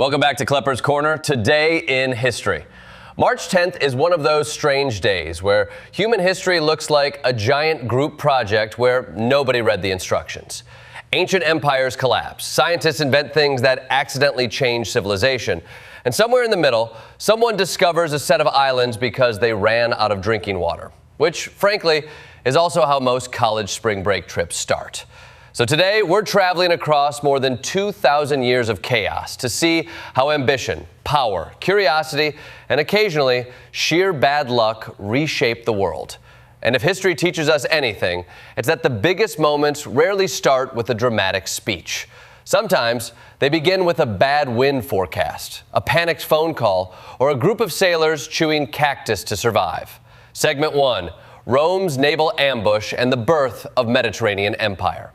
Welcome back to Klepper's Corner. Today in history. March 10th is one of those strange days where human history looks like a giant group project where nobody read the instructions. Ancient empires collapse, scientists invent things that accidentally change civilization, and somewhere in the middle, someone discovers a set of islands because they ran out of drinking water, which, frankly, is also how most college spring break trips start. So today, we're traveling across more than 2,000 years of chaos to see how ambition, power, curiosity, and occasionally sheer bad luck reshape the world. And if history teaches us anything, it's that the biggest moments rarely start with a dramatic speech. Sometimes they begin with a bad wind forecast, a panicked phone call, or a group of sailors chewing cactus to survive. Segment 1, Rome's naval ambush and the birth of Mediterranean Empire.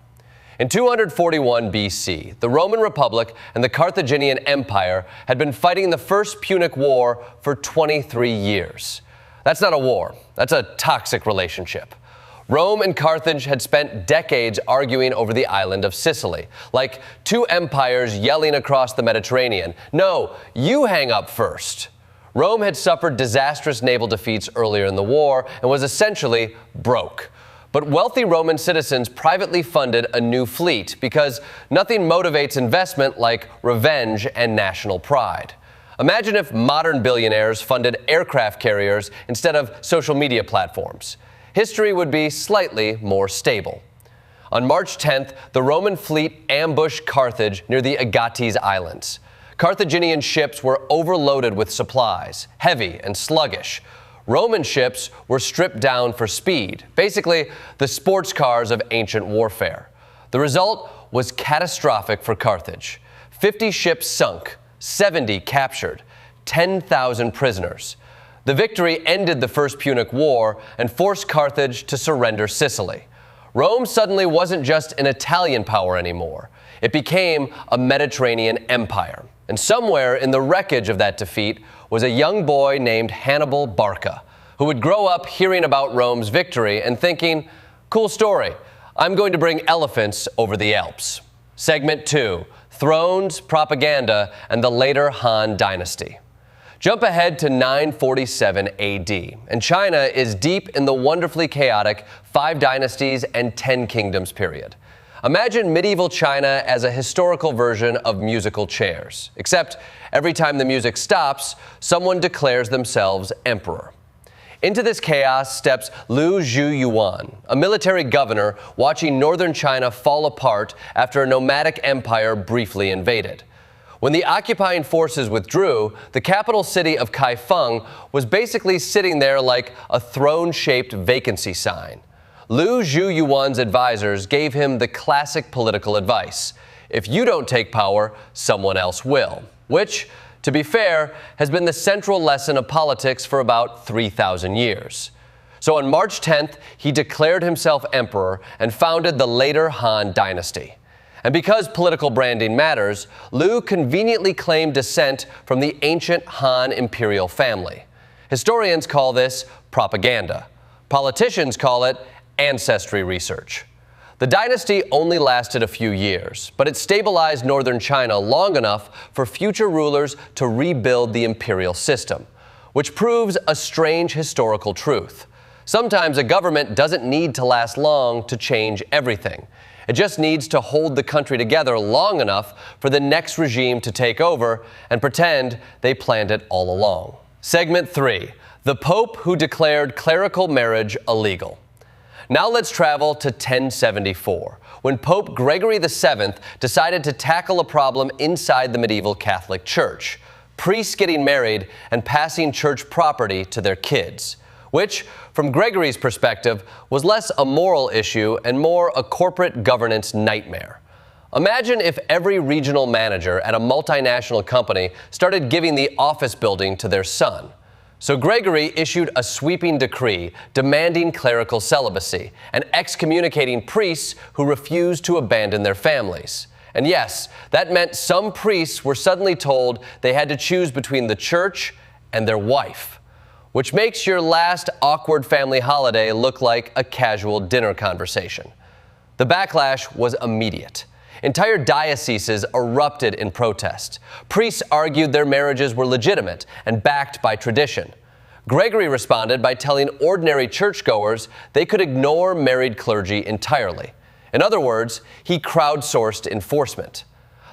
In 241 BC, the Roman Republic and the Carthaginian Empire had been fighting the First Punic War for 23 years. That's not a war, that's a toxic relationship. Rome and Carthage had spent decades arguing over the island of Sicily, like two empires yelling across the Mediterranean, "No, you hang up first." Rome had suffered disastrous naval defeats earlier in the war and was essentially broke. But wealthy Roman citizens privately funded a new fleet because nothing motivates investment like revenge and national pride. Imagine if modern billionaires funded aircraft carriers instead of social media platforms. History would be slightly more stable. On March 10th, the Roman fleet ambushed Carthage near the Agates Islands. Carthaginian ships were overloaded with supplies, heavy and sluggish. Roman ships were stripped down for speed, basically the sports cars of ancient warfare. The result was catastrophic for Carthage. 50 ships sunk, 70 captured, 10,000 prisoners. The victory ended the First Punic War and forced Carthage to surrender Sicily. Rome suddenly wasn't just an Italian power anymore. It became a Mediterranean empire. And somewhere in the wreckage of that defeat was a young boy named Hannibal Barca, who would grow up hearing about Rome's victory and thinking, cool story, I'm going to bring elephants over the Alps. Segment 2, Thrones, Propaganda, and the later Han Dynasty. Jump ahead to 947 AD, and China is deep in the wonderfully chaotic 5 dynasties and 10 kingdoms period. Imagine medieval China as a historical version of musical chairs, except every time the music stops, someone declares themselves emperor. Into this chaos steps Liu Zhu-yuan, a military governor watching northern China fall apart after a nomadic empire briefly invaded. When the occupying forces withdrew, the capital city of Kaifeng was basically sitting there like a throne-shaped vacancy sign. Liu Zhu-yuan's advisors gave him the classic political advice: if you don't take power, someone else will. Which, to be fair, has been the central lesson of politics for about 3,000 years. So on March 10th, he declared himself emperor and founded the later Han Dynasty. And because political branding matters, Liu conveniently claimed descent from the ancient Han imperial family. Historians call this propaganda. Politicians call it ancestry research. The dynasty only lasted a few years, but it stabilized northern China long enough for future rulers to rebuild the imperial system, which proves a strange historical truth. Sometimes a government doesn't need to last long to change everything. It just needs to hold the country together long enough for the next regime to take over and pretend they planned it all along. Segment 3, the Pope who declared clerical marriage illegal. Now let's travel to 1074, when Pope Gregory VII decided to tackle a problem inside the medieval Catholic Church: priests getting married and passing church property to their kids, which, from Gregory's perspective, was less a moral issue and more a corporate governance nightmare. Imagine if every regional manager at a multinational company started giving the office building to their son. So Gregory issued a sweeping decree demanding clerical celibacy and excommunicating priests who refused to abandon their families. And yes, that meant some priests were suddenly told they had to choose between the church and their wife, which makes your last awkward family holiday look like a casual dinner conversation. The backlash was immediate. Entire dioceses erupted in protest. Priests argued their marriages were legitimate and backed by tradition. Gregory responded by telling ordinary churchgoers they could ignore married clergy entirely. In other words, he crowdsourced enforcement.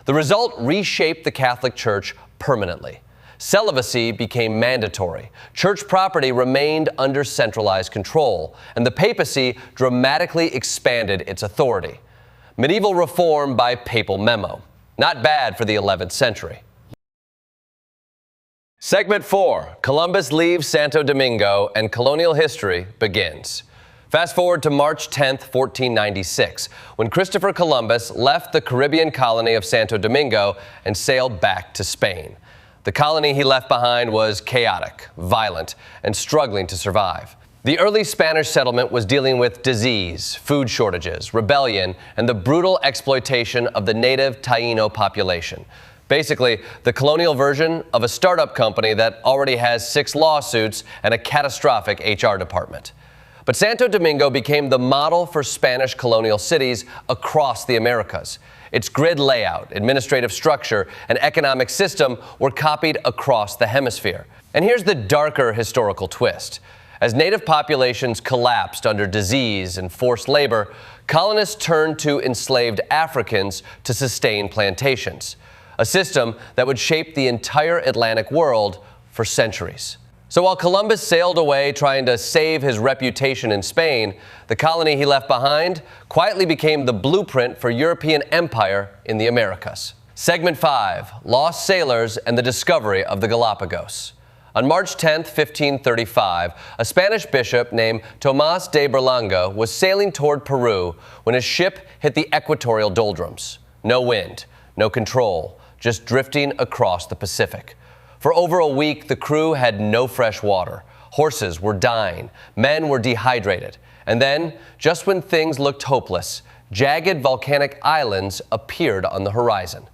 The result reshaped the Catholic Church permanently. Celibacy became mandatory, church property remained under centralized control, and the papacy dramatically expanded its authority. Medieval reform by papal memo. Not bad for the 11th century. Segment 4, Columbus leaves Santo Domingo and colonial history begins. Fast forward to March 10, 1496, when Christopher Columbus left the Caribbean colony of Santo Domingo and sailed back to Spain. The colony he left behind was chaotic, violent, and struggling to survive. The early Spanish settlement was dealing with disease, food shortages, rebellion, and the brutal exploitation of the native Taíno population. Basically, the colonial version of a startup company that already has 6 lawsuits and a catastrophic HR department. But Santo Domingo became the model for Spanish colonial cities across the Americas. Its grid layout, administrative structure, and economic system were copied across the hemisphere. And here's the darker historical twist. As native populations collapsed under disease and forced labor, colonists turned to enslaved Africans to sustain plantations, a system that would shape the entire Atlantic world for centuries. So while Columbus sailed away trying to save his reputation in Spain, the colony he left behind quietly became the blueprint for European empire in the Americas. Segment 5, Lost Sailors and the Discovery of the Galapagos. On March 10, 1535, a Spanish bishop named Tomás de Berlanga was sailing toward Peru when his ship hit the equatorial doldrums. No wind, no control, just drifting across the Pacific. For over a week, the crew had no fresh water. Horses were dying, men were dehydrated. And then, just when things looked hopeless, jagged volcanic islands appeared on the horizon.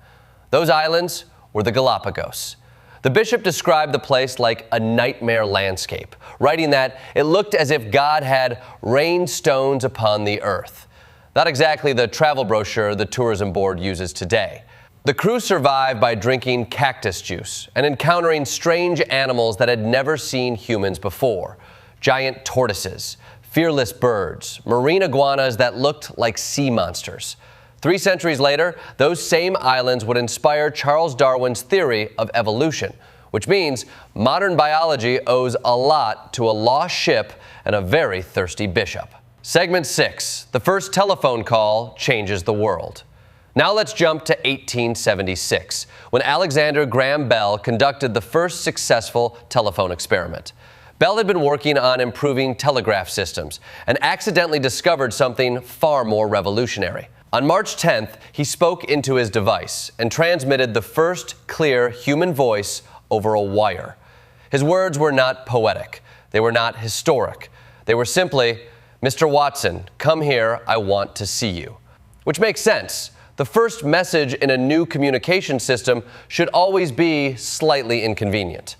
Those islands were the Galapagos. The bishop described the place like a nightmare landscape, writing that it looked as if God had rained stones upon the earth. Not exactly the travel brochure the tourism board uses today. The crew survived by drinking cactus juice and encountering strange animals that had never seen humans before. Giant tortoises, fearless birds, marine iguanas that looked like sea monsters. 3 centuries later, those same islands would inspire Charles Darwin's theory of evolution, which means modern biology owes a lot to a lost ship and a very thirsty bishop. Segment 6, the first telephone call changes the world. Now let's jump to 1876, when Alexander Graham Bell conducted the first successful telephone experiment. Bell had been working on improving telegraph systems and accidentally discovered something far more revolutionary. On March 10th, he spoke into his device and transmitted the first clear human voice over a wire. His words were not poetic. They were not historic. They were simply, "Mr. Watson, come here, I want to see you." Which makes sense. The first message in a new communication system should always be slightly inconvenient.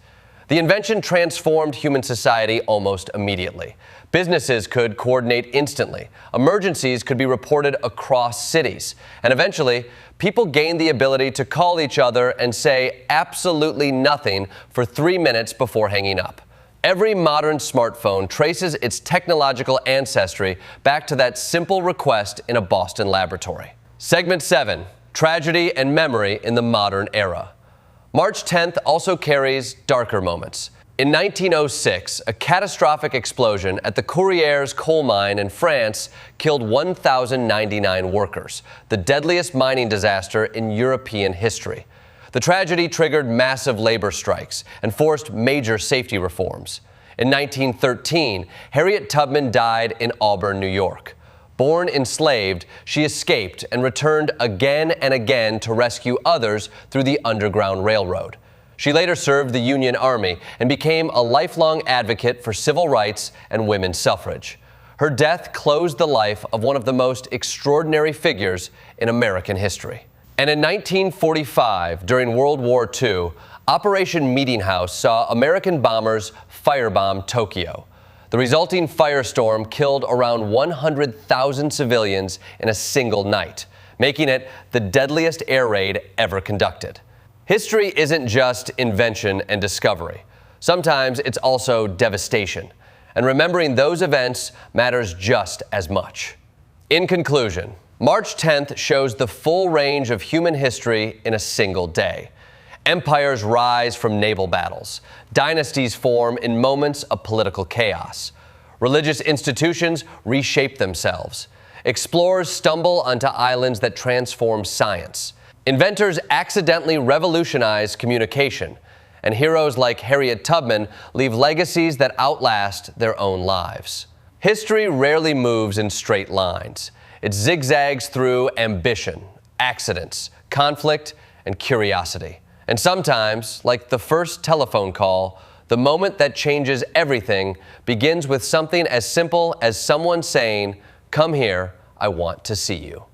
The invention transformed human society almost immediately. Businesses could coordinate instantly. Emergencies could be reported across cities. And eventually, people gained the ability to call each other and say absolutely nothing for 3 minutes before hanging up. Every modern smartphone traces its technological ancestry back to that simple request in a Boston laboratory. Segment 7, Tragedy and Memory in the Modern Era. March 10th also carries darker moments. In 1906, a catastrophic explosion at the Courrières coal mine in France killed 1,099 workers, the deadliest mining disaster in European history. The tragedy triggered massive labor strikes and forced major safety reforms. In 1913, Harriet Tubman died in Auburn, New York. Born enslaved, she escaped and returned again and again to rescue others through the Underground Railroad. She later served the Union Army and became a lifelong advocate for civil rights and women's suffrage. Her death closed the life of one of the most extraordinary figures in American history. And in 1945, during World War II, Operation Meeting House saw American bombers firebomb Tokyo. The resulting firestorm killed around 100,000 civilians in a single night. making it the deadliest air raid ever conducted. History isn't just invention and discovery. Sometimes it's also devastation, and remembering those events matters just as much. In conclusion, March 10th shows the full range of human history in a single day. Empires rise from naval battles. Dynasties form in moments of political chaos. Religious institutions reshape themselves. Explorers stumble onto islands that transform science. Inventors accidentally revolutionize communication. And heroes like Harriet Tubman leave legacies that outlast their own lives. History rarely moves in straight lines. It zigzags through ambition, accidents, conflict, and curiosity. And sometimes, like the first telephone call, the moment that changes everything begins with something as simple as someone saying, "Come here, I want to see you."